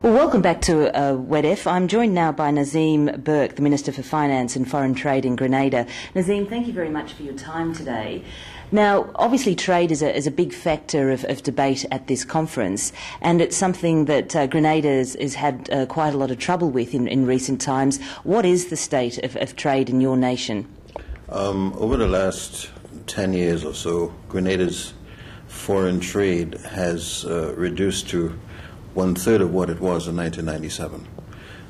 Well, welcome back to WEDF. I'm joined now by Nazim, Burke, the Minister for Finance and Foreign Trade in Grenada. Nazim, thank you very much for your time today. Now, obviously trade is a big factor of debate at this conference, and it's something that Grenada has had quite a lot of trouble with in recent times. What is the state of trade in your nation? Over the last 10 years or so, Grenada's foreign trade has reduced to one-third of what it was in 1997.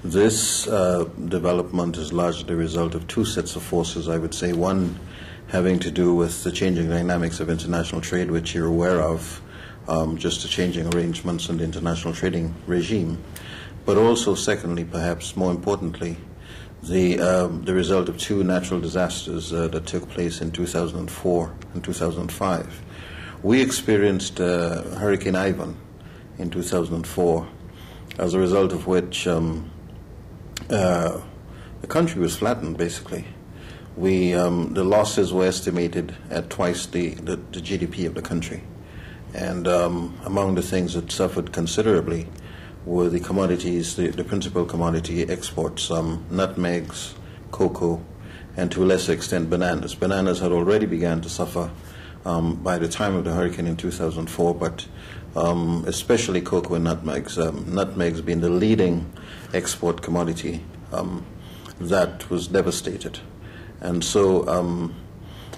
This development is largely the result of two sets of forces, I would say. One having to do with the changing dynamics of international trade, which you're aware of, just the changing arrangements in the international trading regime. But also, secondly, perhaps more importantly, the result of two natural disasters that took place in 2004 and 2005. We experienced Hurricane Ivan in 2004, as a result of which the country was flattened, basically. The losses were estimated at twice the GDP of the country. And among the things that suffered considerably were the commodities, the principal commodity exports, nutmegs, cocoa, and to a lesser extent bananas. Bananas had already begun to suffer by the time of the hurricane in 2004, but especially cocoa and nutmegs, nutmegs being the leading export commodity, that was devastated. And so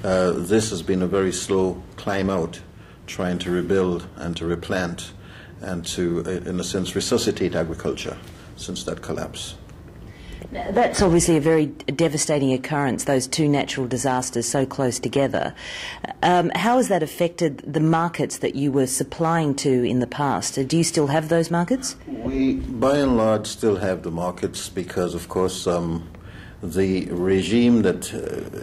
this has been a very slow climb out, trying to rebuild and to replant and to, in a sense, resuscitate agriculture since that collapse. Now, that's obviously a very devastating occurrence, those two natural disasters so close together. How has that affected the markets that you were supplying to in the past? Do you still have those markets? We, by and large, still have the markets because, of course, the regime that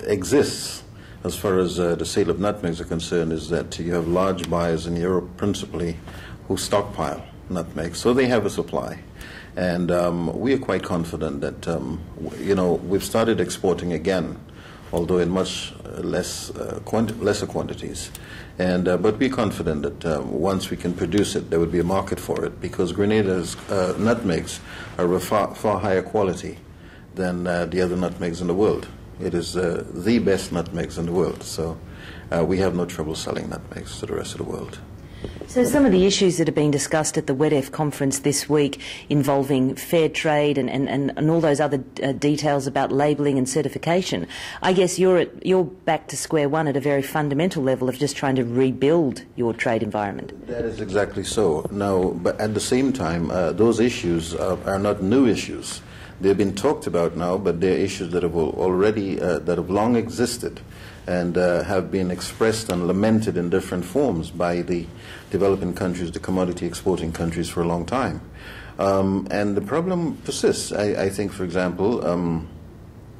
exists as far as the sale of nutmegs are concerned is that you have large buyers in Europe principally who stockpile nutmegs, so they have a supply. And we are quite confident that, we've started exporting again, although in much lesser quantities. And, but we're confident that once we can produce it, there would be a market for it, because Grenada's nutmegs are of far higher quality than the other nutmegs in the world. It is the best nutmegs in the world, so we have no trouble selling nutmegs to the rest of the world. So some of the issues that are being discussed at the WEDF conference this week involving fair trade and all those other details about labelling and certification, I guess you're back to square one at a very fundamental level of just trying to rebuild your trade environment. That is exactly so. Now, but at the same time, those issues are not new issues. They've been talked about now, but they're issues that have already, that have long existed and have been expressed and lamented in different forms by the developing countries, the commodity exporting countries, for a long time. And the problem persists. I think, for example,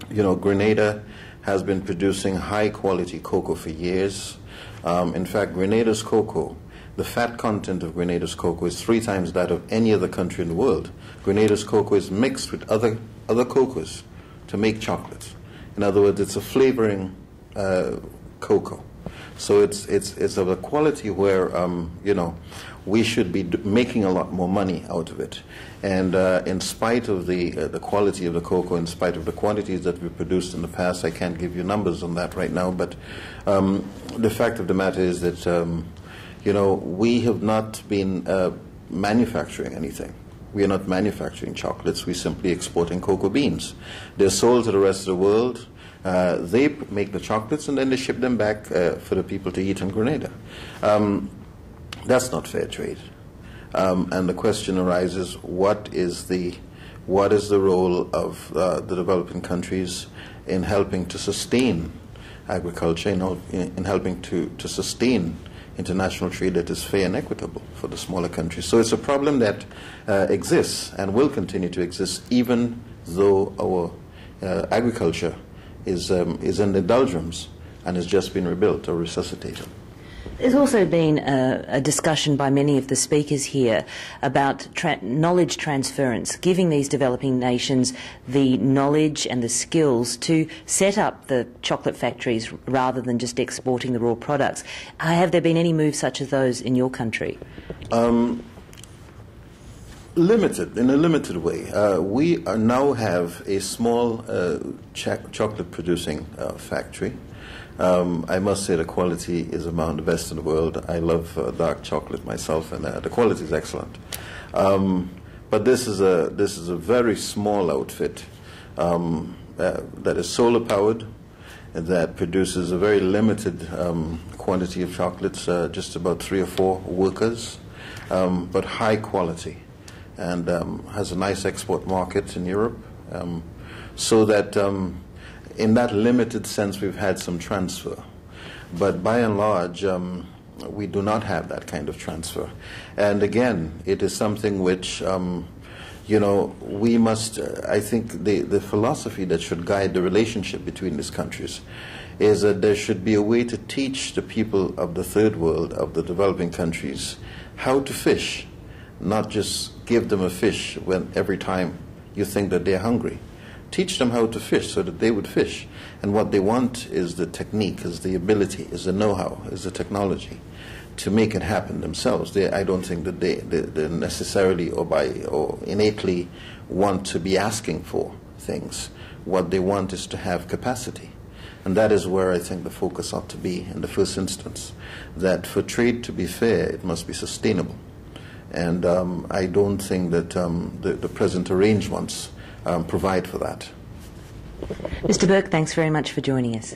Grenada has been producing high-quality cocoa for years. In fact, Grenada's cocoa, the fat content of Grenada's cocoa is 3 times that of any other country in the world. Grenada's cocoa is mixed with other cocoas to make chocolate. In other words, it's a flavoring cocoa. So it's of a quality where, we should be making a lot more money out of it. And in spite of the quality of the cocoa, in spite of the quantities that we produced in the past, I can't give you numbers on that right now, but the fact of the matter is that we have not been manufacturing anything. We are not manufacturing chocolates. We're simply exporting cocoa beans. They're sold to the rest of the world. They make the chocolates and then they ship them back for the people to eat in Grenada. That's not fair trade. And the question arises: what is the role of the developing countries in helping to sustain agriculture, in helping to sustain international trade that is fair and equitable for the smaller countries? So it's a problem that exists and will continue to exist, even though our agriculture is in the doldrums and has just been rebuilt or resuscitated. There's also been a discussion by many of the speakers here about knowledge transference, giving these developing nations the knowledge and the skills to set up the chocolate factories rather than just exporting the raw products. Have there been any moves such as those in your country? Limited, in a limited way. We now have a small chocolate-producing factory. I must say the quality is among the best in the world. I love dark chocolate myself, and the quality is excellent. But this is a very small outfit that is solar powered, that produces a very limited quantity of chocolates, just about 3 or 4 workers, but high quality, and has a nice export market in Europe. So that in that limited sense we've had some transfer. But by and large, we do not have that kind of transfer. And again, it is something which, we must, I think the philosophy that should guide the relationship between these countries is that there should be a way to teach the people of the third world, of the developing countries, how to fish, not just give them a fish every time you think that they're hungry. Teach them how to fish so that they would fish. And what they want is the technique, is the ability, is the know-how, is the technology to make it happen themselves. I don't think that they necessarily or innately want to be asking for things. What they want is to have capacity. And that is where I think the focus ought to be in the first instance, that for trade to be fair, it must be sustainable. And I don't think that the present arrangements provide for that. Mr. Burke, thanks very much for joining us.